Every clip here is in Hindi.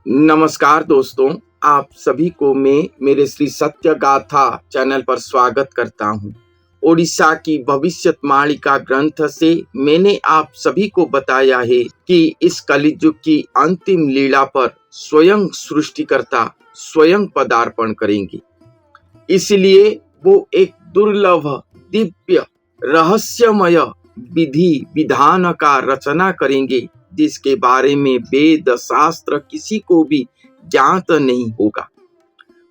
नमस्कार दोस्तों, आप सभी को मैं मेरे श्री सत्य गाथा चैनल पर स्वागत करता हूँ। ओडिशा की भविष्यवाणिका ग्रंथ से मैंने आप सभी को बताया है कि इस कलियुग की अंतिम लीला पर स्वयं सृष्टिकर्ता स्वयं पदार्पण करेंगे। इसलिए वो एक दुर्लभ, दिव्य, रहस्यमय विधि विधान का रचना करेंगे जिसके बारे में वेद शास्त्र किसी को भी ज्ञात नहीं होगा।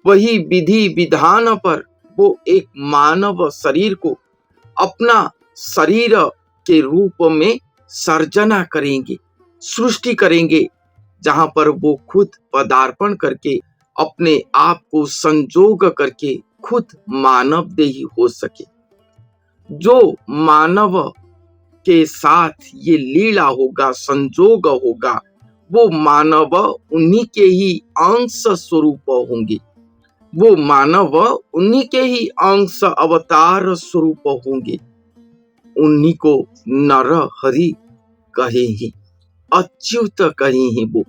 वही विधि विधान पर वो एक मानव शरीर को अपना शरीर के रूप में सर्जना करेंगे, सृष्टि करेंगे, जहां पर वो खुद पदार्पण करके अपने आप को संजोग करके खुद मानव देही हो सके। जो मानव के साथ ये लीला होगा, संजोग होगा, वो मानव उन्हीं के ही अंश स्वरूप होंगे। वो मानव उन्हीं के ही अंश अवतार स्वरूप होंगे। उन्हीं को नर हरि कहे ही, अच्युत कहे ही। वो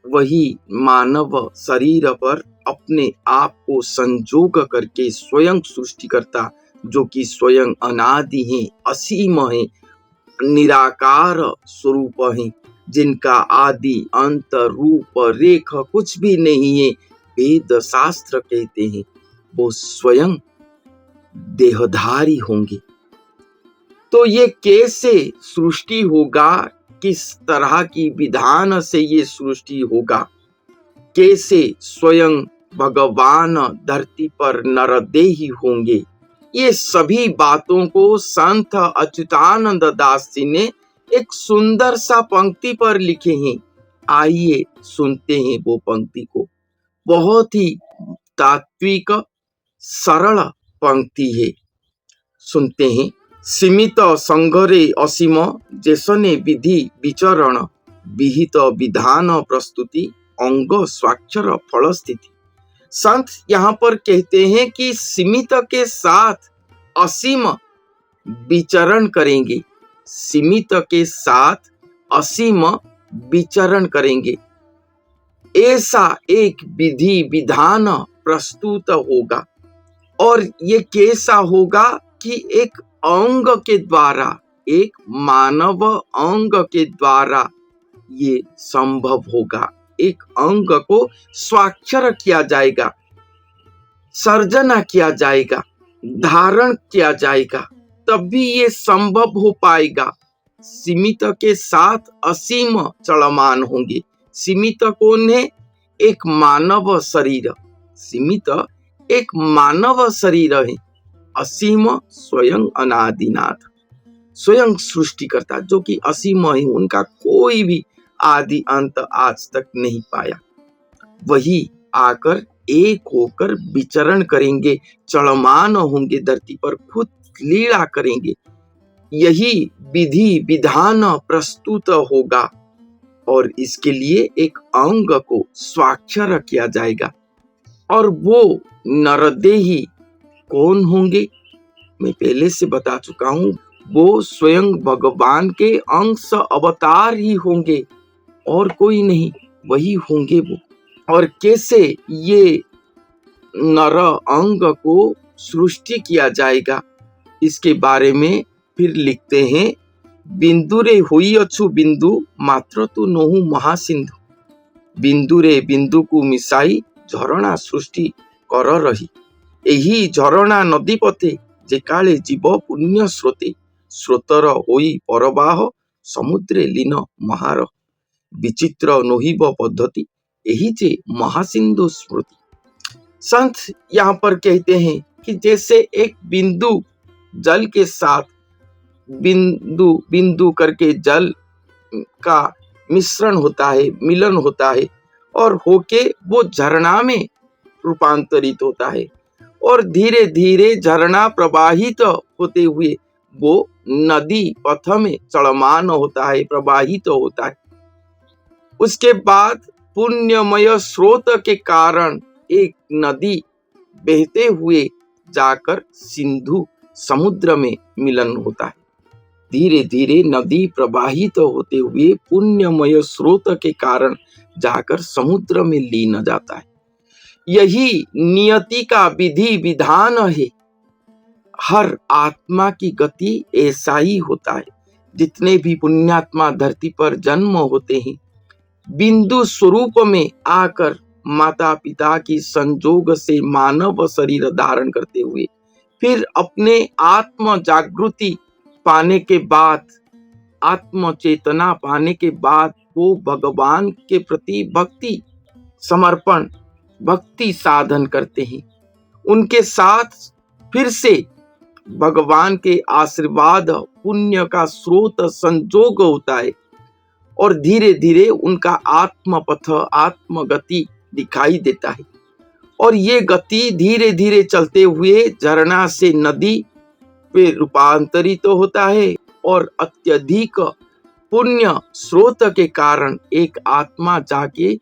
वही मानव शरीर पर अपने आप को संजोग करके स्वयं सृष्टिकर्ता, जो कि स्वयं अनादि है, असीम है, निराकार स्वरूप है, जिनका आदि अंत रूप रेख कुछ भी नहीं है, वेद शास्त्र कहते हैं, वो स्वयं देहधारी होंगे। तो ये कैसे सृष्टि होगा, किस तरह की विधान से ये सृष्टि होगा, कैसे स्वयं भगवान धरती पर नरदेही होंगे, ये सभी बातों को संत अच्युतानंद दास जी ने एक सुंदर सा पंक्ति पर लिखे हैं। आइए सुनते हैं वो पंक्ति को। बहुत ही तात्विक सरल पंक्ति है, सुनते हैं। सीमित संघरे असीम जेसने विधि विचरण विहित विधान प्रस्तुति अंग स्वाक्षर फल स्थिति। संत यहाँ पर कहते हैं कि सीमित के साथ असीम विचरण करेंगे, सीमित के साथ असीम विचरण करेंगे। ऐसा एक विधि विधान प्रस्तुत होगा। और ये कैसा होगा कि एक अंग के द्वारा, एक मानव अंग के द्वारा ये संभव होगा। एक अंग को स्वाक्षर किया जाएगा, सर्जना किया जाएगा, धारण किया जाएगा, तब भी ये संभव हो पाएगा। सीमित के साथ असीम चलमान होंगे। सीमित कौन है? एक मानव शरीर। सीमित एक मानव शरीर है। असीम स्वयं अनादिनाथ, स्वयं सृष्टिकर्ता, जो कि असीम है, उनका कोई भी आदि अंत आज तक नहीं पाया। वही आकर एक होकर विचरण करेंगे, चलमान होंगे, धरती पर खुद लीला करेंगे। यही विधि विधान प्रस्तुत होगा और इसके लिए एक अंग को स्वाक्षर किया जाएगा। और वो नरदेही कौन होंगे? मैं पहले से बता चुका हूं, वो स्वयं भगवान के अंश अवतार ही होंगे और कोई नहीं, वही होंगे वो। और कैसे ये नर अंग को सृष्टि किया जाएगा, इसके बारे में फिर लिखते हैं। बिंदुरे हुई अछु बिंदु मात्र तू नहु महासिंधु, बिंदुरे बिंदु को मिसाई झरणा सृष्टि कर रही। एही झरणा नदी पथे जे काले जीव पुण्य स्रोते, स्रोतर होई परवाह समुद्रे लीन महार, विचित्र नोहिब पद्धति यही जे महासिंधु स्मृति। संत यहाँ पर कहते हैं कि जैसे एक बिंदु जल के साथ बिंदु बिंदु करके जल का मिश्रण होता है, मिलन होता है, और होके वो झरना में रूपांतरित होता है, और धीरे धीरे झरना प्रवाहित होते हुए वो नदी पथ में चलमान होता है, प्रवाहित होता है। उसके बाद पुण्यमय स्रोत के कारण एक नदी बहते हुए जाकर सिंधु समुद्र में मिलन होता है। धीरे धीरे नदी प्रवाहित होते हुए पुण्यमय स्रोत के कारण जाकर समुद्र में लीन हो जाता है। यही नियति का विधि विधान है। हर आत्मा की गति ऐसा ही होता है। जितने भी पुण्यात्मा धरती पर जन्म होते हैं, बिंदु स्वरूप में आकर माता पिता की संजोग से मानव शरीर धारण करते हुए फिर अपने आत्म जागृति पाने के बाद, आत्म चेतना पाने के बाद वो भगवान के प्रति भक्ति समर्पण, भक्ति साधन करते हैं। उनके साथ फिर से भगवान के आशीर्वाद पुण्य का स्रोत संजोग होता है और धीरे धीरे उनका आत्मपथ, आत्मगति दिखाई देता है। और ये गति धीरे धीरे चलते हुए झरना से नदी पे रूपांतरित होता है और अत्यधिक पुण्य स्रोत के कारण एक आत्मा जाके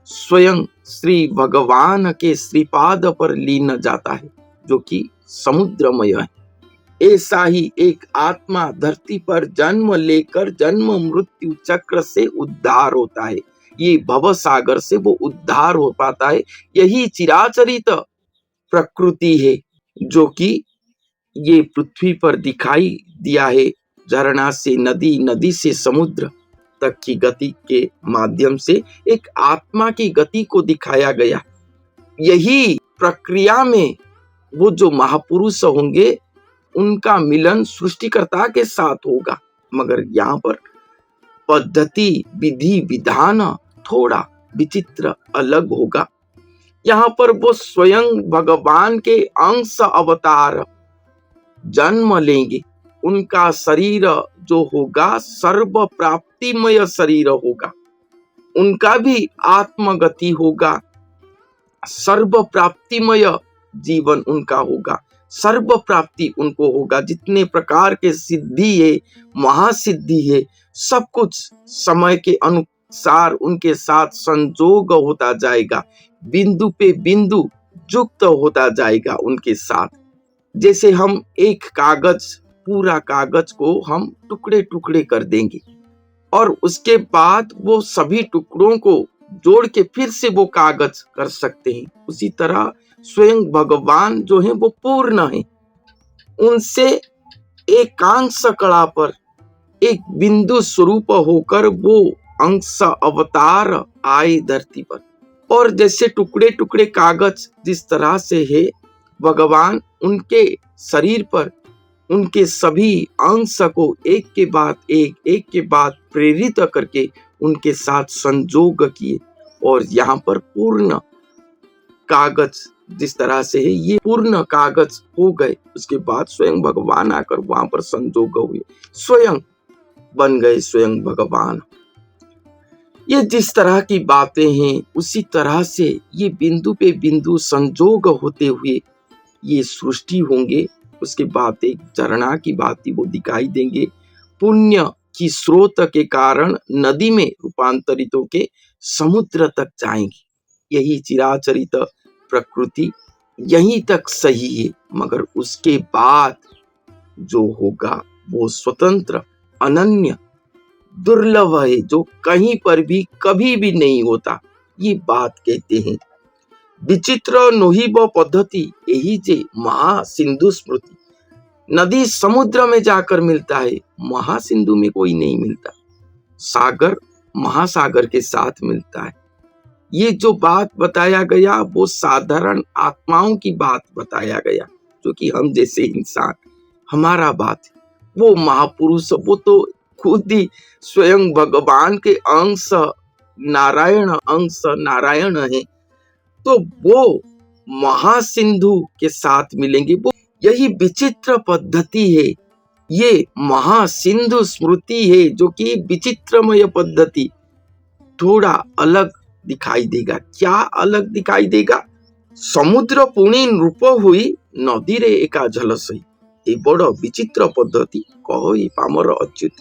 स्वयं श्री भगवान के श्रीपाद पर लीन जाता है, जो कि समुद्रमय है। ऐसा ही एक आत्मा धरती पर जन्म लेकर जन्म मृत्यु चक्र से उद्धार होता है। ये भव सागर से वो उद्धार हो पाता है। यही चिराचरित प्रकृति है जो कि ये पृथ्वी पर दिखाई दिया है। झरना से नदी, नदी से समुद्र तक की गति के माध्यम से एक आत्मा की गति को दिखाया गया। यही प्रक्रिया में वो जो महापुरुष होंगे उनका मिलन सृष्टिकर्ता के साथ होगा। मगर यहाँ पर पद्धति, विधि विधान थोड़ा विचित्र अलग होगा। यहाँ पर वो स्वयं भगवान के अंश अवतार जन्म लेंगे। उनका शरीर जो होगा सर्व प्राप्तिमय शरीर होगा। उनका भी आत्मगति होगा, सर्व प्राप्तिमय जीवन उनका होगा, सर्व प्राप्ति उनको होगा। जितने प्रकार के सिद्धि है, महासिद्धि है, सब कुछ समय के अनुसार उनके साथ संजोग होता जाएगा, बिंदु पे बिंदु युक्त होता जाएगा उनके साथ। जैसे हम एक कागज, पूरा कागज को हम टुकड़े टुकड़े कर देंगे और उसके बाद वो सभी टुकड़ों को जोड़ के फिर से वो कागज कर सकते हैं। उसी तरह स्वयं भगवान जो है वो पूर्ण है। उनसे एकांश कला पर एक बिंदु स्वरूप होकर वो अंश अवतार आए धरती पर। और जैसे टुकड़े टुकड़े कागज जिस तरह से है, भगवान उनके शरीर पर उनके सभी अंश को एक के बाद एक के बाद प्रेरित करके उनके साथ संजोग किए। और यहाँ पर पूर्ण कागज जिस तरह से है, ये पूर्ण कागज हो गए। उसके बाद स्वयं भगवान आकर वहां पर संजोग हुए, स्वयं बन गए स्वयं भगवान। ये जिस तरह की बातें हैं उसी तरह से ये बिंदु पे बिंदु संजोग होते हुए ये सृष्टि होंगे। उसके बाद एक झरना की भांति वो दिखाई देंगे। पुण्य की स्रोत के कारण नदी में रूपांतरित होके समुद्र तक जाएंगे। यही चिराचरित प्रकृति यहीं तक सही है। मगर उसके बाद जो होगा वो स्वतंत्र, अनन्य, दुर्लभ है, जो कहीं पर भी कभी भी नहीं होता। ये बात कहते हैं। विचित्र नोहिब पद्धति यही जे महासिंधु स्मृति। नदी समुद्र में जाकर मिलता है, महासिंधु में कोई नहीं मिलता। सागर महासागर के साथ मिलता है। ये जो बात बताया गया वो साधारण आत्माओं की बात बताया गया, जो कि हम जैसे इंसान, हमारा बात है। वो महापुरुष वो तो खुद ही स्वयं भगवान के अंश नारायण है, तो वो महासिंधु के साथ मिलेंगे। वो यही विचित्र पद्धति है, ये महासिंधु स्मृति है, जो कि विचित्रमय पद्धति। थोड़ा अलग दिखाई देगा। क्या अलग दिखाई देगा? समुद्र पुणी रूप हुई नदी रे एका झलसई। ये बड़ विचित्र पद्धति कहो पामर अच्युत।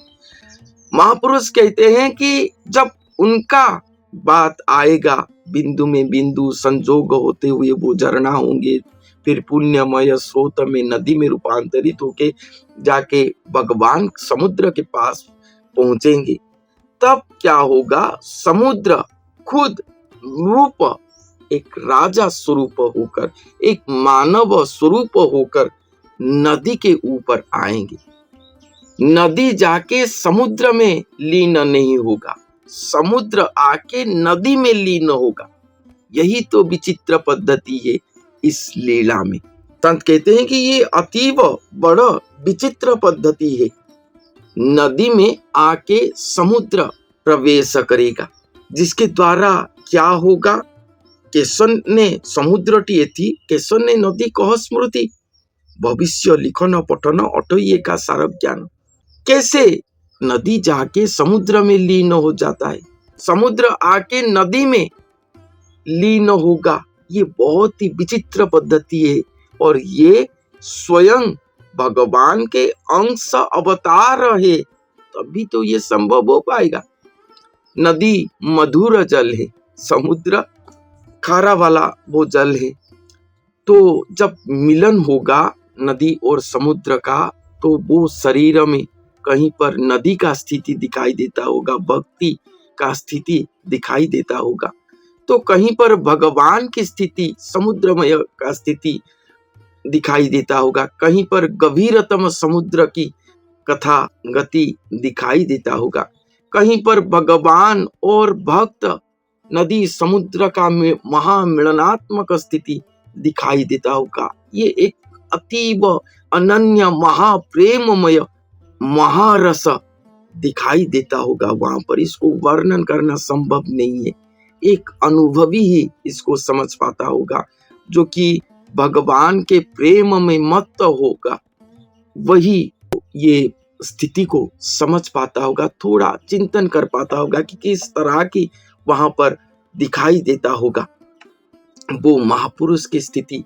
महापुरुष कहते हैं कि जब उनका बात आएगा, बिंदु में बिंदु संजोग होते हुए वो झरना होंगे, फिर पुण्यमय स्रोत में नदी में रूपांतरित होके जाके भगवान समुद्र के पास पहुंचेंगे। तब क्या होगा? समुद्र खुद रूप एक राजा स्वरूप होकर, एक मानव स्वरूप होकर नदी के ऊपर आएंगे। नदी जाके समुद्र में लीन नहीं होगा, समुद्र आके नदी में लीन होगा। यही तो विचित्र पद्धति है इस लीला में। संत कहते हैं कि ये अतीव बड़ा विचित्र पद्धति है। नदी में आके समुद्र प्रवेश करेगा, जिसके द्वारा क्या होगा? केशन ने समुद्र टी थी, केशन ने नदी कह स्मृति, भविष्य लिखन पठन अटोइए का सार ज्ञान। कैसे नदी जाके समुद्र में लीन हो जाता है, समुद्र आके नदी में लीन होगा। ये बहुत ही विचित्र पद्धति है और ये स्वयं भगवान के अंश अवतार है, तभी तो ये संभव हो पाएगा। नदी मधुर जल है, समुद्र खारा वाला वो जल है। तो जब मिलन होगा नदी और समुद्र का, तो वो शरीर में कहीं पर नदी का स्थिति दिखाई देता होगा, भक्ति का स्थिति दिखाई देता होगा, तो कहीं पर भगवान की स्थिति, समुद्रमय का स्थिति दिखाई देता होगा, कहीं पर गभीरतम समुद्र की कथा गति दिखाई देता होगा, कहीं पर भगवान और भक्त नदी समुद्र का महामिलनात्मक स्थिति दिखाई देता होगा। ये एक अतीब अनन्य महाप्रेममय महारस दिखाई देता होगा वहां पर। इसको वर्णन करना संभव नहीं है, एक अनुभवी ही इसको समझ पाता होगा, जो कि भगवान के प्रेम में मत्त होगा, वही ये स्थिति को समझ पाता होगा, थोड़ा चिंतन कर पाता होगा कि किस तरह की वहां पर दिखाई देता होगा वो महापुरुष की स्थिति।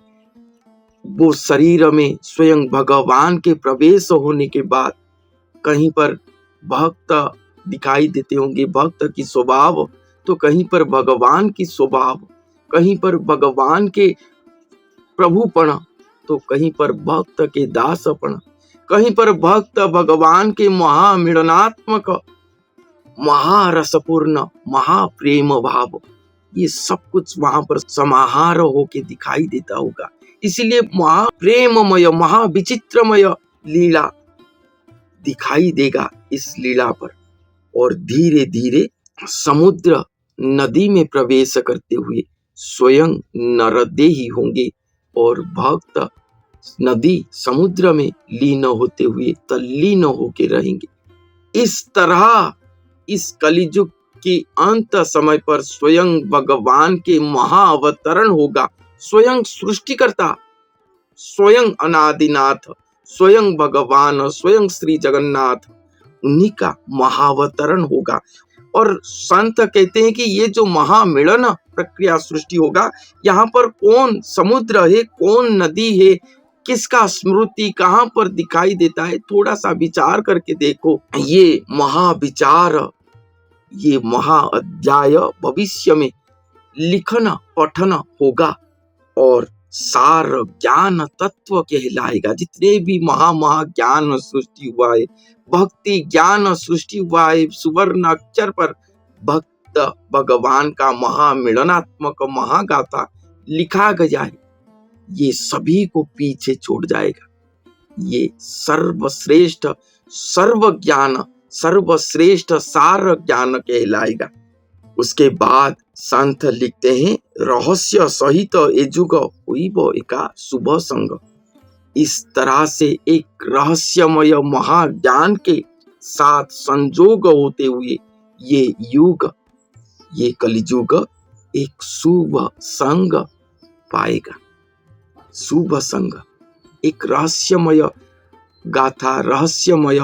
वो शरीर में स्वयं भगवान के प्रवेश होने के बाद कहीं पर भक्त दिखाई देते होंगे, भक्त की स्वभाव, तो कहीं पर भगवान की स्वभाव, कहीं पर भगवान के प्रभुपण, तो कहीं पर भक्त के दासपण, कहीं पर भक्त भगवान के महामिलनात्मक महारसपूर्ण महाप्रेम भाव, ये सब कुछ वहां पर समाहार होके दिखाई देता होगा। इसलिए महाप्रेममय महाविचित्रमय लीला दिखाई देगा इस लीला पर। और धीरे धीरे समुद्र नदी में प्रवेश करते हुए स्वयं नरदेही होंगे और भक्त नदी समुद्र में लीन होते हुए तल्लीन होके रहेंगे। इस तरह इस कलियुग के अंत समय पर स्वयं भगवान के महाअवतरण होगा। स्वयं सृष्टिकर्ता, स्वयं अनादिनाथ, स्वयं भगवान, स्वयं श्री जगन्नाथ, उन्हीं का महाअवतरण होगा। और संत कहते हैं कि ये जो महामिलन प्रक्रिया सृष्टि होगा, यहाँ पर कौन समुद्र है, कौन नदी है, किसका स्मृति कहाँ पर दिखाई देता है, थोड़ा सा विचार करके देखो। ये महाविचार, ये महाअध्याय भविष्य में लिखन पठन होगा और सार ज्ञान तत्व कहलाएगा। जितने भी महा ज्ञान सृष्टि हुआ है, भक्ति ज्ञान सृष्टि हुआ है, सुवर्ण अक्षर पर भक्त भगवान का महामिलनात्मक महागाथा लिखा गया है, ये सभी को पीछे छोड़ जाएगा। ये सर्वश्रेष्ठ सर्व ज्ञान सर्वश्रेष्ठ सार ज्ञान कहलाएगा। उसके बाद संत लिखते हैं, रहस्य सहित एजुग हुईब एका शुभ संग। इस तरह से एक रहस्यमय महाज्ञान के साथ संजोग होते हुए ये युग, ये कलियुग एक शुभ संग पाएगा। शुभ संग, एक रहस्यमय गाथा, रहस्यमय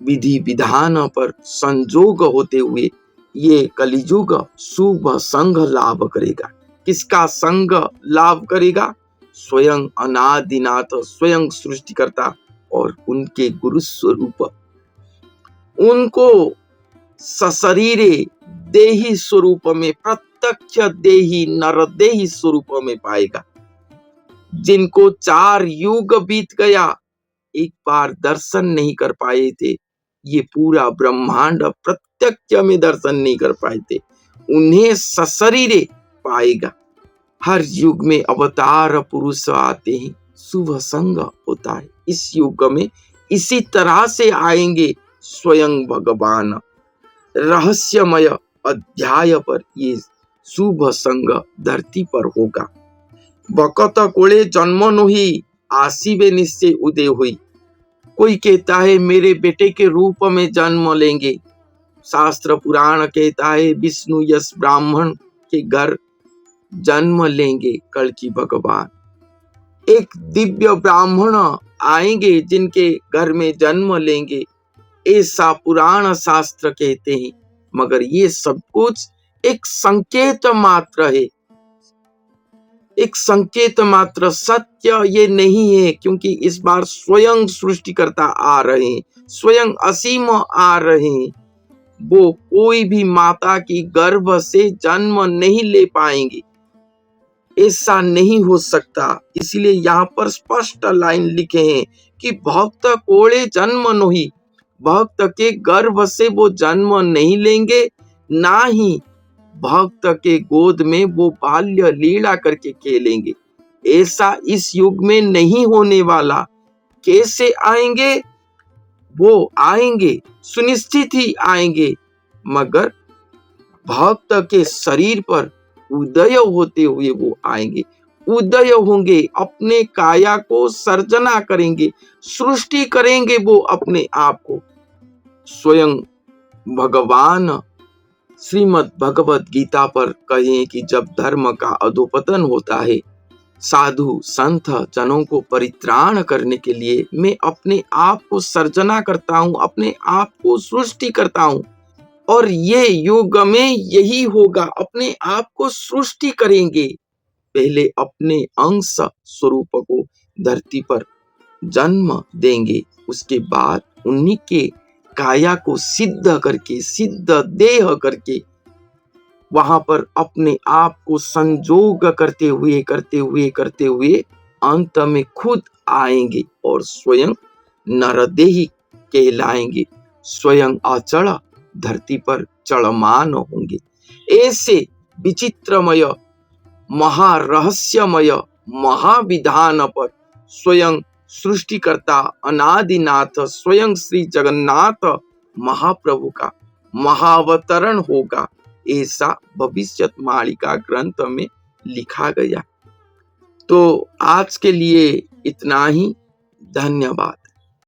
विधि विधान पर संजोग होते हुए ये कलियुग शुभ संग लाभ करेगा। किसका संग लाभ करेगा? स्वयं अनादिनाथ, स्वयं सृष्टिकर्ता और उनके गुरु स्वरूप। उनको सशरीरे देही स्वरूप में, प्रत्यक्ष देही नरदेही स्वरूप में पाएगा। जिनको 4 युग बीत गया, एक बार दर्शन नहीं कर पाए थे, ये पूरा ब्रह्मांड प्रत्यक्ष में दर्शन नहीं कर पाए थे, उन्हें सशरीरे पाएगा। हर युग में अवतार पुरुष आते हैं, शुभ संग होता है। इस युग में इसी तरह से आएंगे स्वयं भगवान। रहस्यमय अध्याय पर ये शुभ संग धरती पर होगा। भकत कोले जन्म नोही आसीबे निश्चय उदय हुई। कोई कहता है मेरे बेटे के रूप में जन्म लेंगे। शास्त्र पुराण कहता है विष्णु यश ब्राह्मण के घर जन्म लेंगे कल्कि भगवान। एक दिव्य ब्राह्मण आएंगे जिनके घर में जन्म लेंगे, ऐसा पुराण शास्त्र कहते हैं। मगर ये सब कुछ एक संकेत मात्र है, एक संकेत मात्र, सत्य ये नहीं है। क्योंकि इस बार स्वयं सृष्टिकर्ता आ रहे हैं, स्वयं असीम आ रहे हैं। वो कोई भी माता की गर्भ से जन्म नहीं ले पाएंगे, ऐसा नहीं हो सकता। इसलिए यहाँ पर स्पष्ट लाइन लिखे हैं कि भक्त कोड़े जन्म नोही। भक्त के गर्भ से वो जन्म नहीं लेंगे, ना ही भक्त के गोद में वो बाल्य लीला करके खेलेंगे। ऐसा इस युग में नहीं होने वाला। कैसे आएंगे? वो आएंगे, सुनिश्चित ही आएंगे, मगर भक्त के शरीर पर उदय होते हुए वो आएंगे। उदय होंगे, अपने काया को सर्जना करेंगे, सृष्टि करेंगे वो अपने आप को। स्वयं भगवान श्रीमद् भगवत गीता पर कहें कि जब धर्म का अधोपतन होता है, साधु संत जनों को परित्राण करने के लिए मैं अपने आप को सर्जना करता हूँ, अपने आप को सृष्टि करता हूँ। और ये युग में यही होगा, अपने आप को सृष्टि करेंगे। पहले अपने अंश स्वरूप को धरती पर जन्म देंगे, उसके बाद उन्हीं के काया को सिद्ध करके, सिद्ध देह करके वहां पर अपने आप को संजोग करते हुए अंत में खुद आएंगे और स्वयं नरदेही कहलाएंगे, स्वयं अचल धरती पर चलमान होंगे। ऐसे विचित्रमय, महारहस्यमय, महाविधान पर स्वयं सृष्टिकर्ता अनादिनाथ स्वयं श्री जगन्नाथ महाप्रभु का महावतरण होगा, ऐसा भविष्यवाणी ग्रंथ में लिखा गया। तो आज के लिए इतना ही। धन्यवाद।